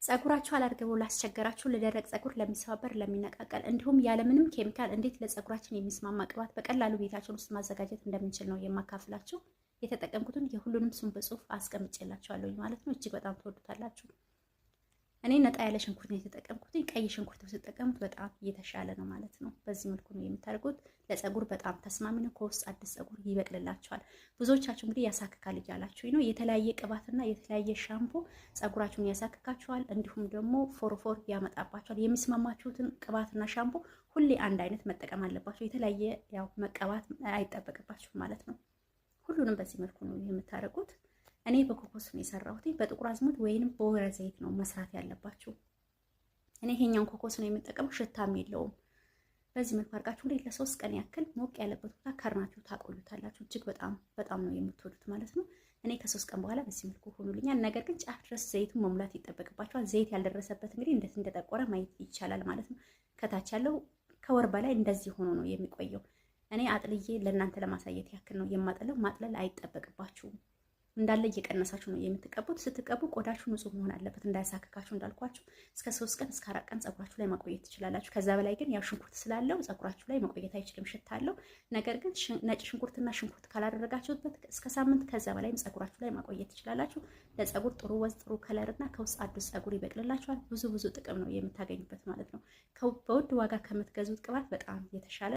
ጸጉራችሁ አላርገው ላስቸገራችሁ ለደረቅ ጸጉር፣ ለሚሰባበር፣ ለሚነቃቀል እንዲሁም ያለምንም ኬሚካል እንዴት ለጸጉራችን የሚስማማ ቅባት በቀላሉ ቤታችን ውስጥ ማዘጋጀት እንደምንችል ነው የማካፍላችሁ። የተጠቀምኩትን የሁሉንም ስም በጽሁፍ አስቀምጬላችኋለሁ ማለት ነው። እጅግ በጣም ትወዱታላችሁ። እኔ ነጣ ያለ ሽንኩርት ነው የተጠቀምኩት። ቀይ ሽንኩርት ብትጠቀሙት በጣም የተሻለ ነው ማለት ነው። በዚህ መልኩ ነው የምታደርጉት። ለጸጉር በጣም ተስማሚ ነው። ከውስጥ አዲስ ጸጉር ይበቅልላችኋል። ብዙዎቻችሁ እንግዲህ ያሳክካል እያላችሁ ነው። የተለያየ ቅባትና የተለያየ ሻምፖ ጸጉራችሁን ያሳክካችኋል፣ እንዲሁም ደግሞ ፎርፎር ያመጣባችኋል። የሚስማማችሁትን ቅባትና ሻምፖ ሁሌ አንድ አይነት መጠቀም አለባችሁ። የተለያየ ያው መቀባት አይጠበቅባችሁም ማለት ነው። ሁሉንም በዚህ መልኩ ነው የምታደርጉት። እኔ በኮኮስ ነው የሰራሁት። በጥቁር አዝሙድ ወይንም በወይራ ዘይት ነው መስራት ያለባችሁ። እኔ ይሄኛውን ኮኮስ ነው የምጠቀመው፣ ሽታም የለውም። በዚህ መልኩ አድርጋችሁ እንግዲህ ለ3 ቀን ያክል ሞቅ ያለበት ቦታ ከርናችሁ ታቆዩታላችሁ። እጅግ በጣም ነው የምትወዱት ማለት ነው። እኔ ከ3 ቀን በኋላ በዚህ መልኩ ሆኖልኛል። ነገር ግን ጫፍ ድረስ ዘይቱን መሙላት ይጠበቅባችኋል። ዘይት ያልደረሰበት እንግዲህ እንዴት እንደጠቆረ ማየት ይቻላል ማለት ነው። ከታች ያለው ከወር በላይ እንደዚህ ሆኖ ነው የሚቆየው። እኔ አጥልዬ ለእናንተ ለማሳየት ያክል ነው የማጥለው። ማጥለል አይጠበቅባችሁም። እንዳለ እየቀነሳችሁ ነው የምትቀቡት። ስትቀቡ ቆዳችሁ ንጹህ መሆን አለበት እንዳያሳክካችሁ። እንዳልኳችሁ እስከ 3 ቀን እስከ 4 ቀን ጸጉራችሁ ላይ ማቆየት ትችላላችሁ። ከዛ በላይ ግን ያው ሽንኩርት ስላለው ጸጉራችሁ ላይ መቆየት አይችልም፣ ሽታ አለው። ነገር ግን ነጭ ሽንኩርትና ሽንኩርት ካላደረጋችሁበት እስከ ሳምንት ከዛ በላይም ጸጉራችሁ ላይ ማቆየት ትችላላችሁ። ለጸጉር ጥሩ ወዝ፣ ጥሩ ከለርና ከውስጥ አዲስ ጸጉር ይበቅልላችኋል። ብዙ ጥቅም ነው የምታገኙበት ማለት ነው። በውድ ዋጋ ከምትገዙት ቅባት በጣም የተሻለ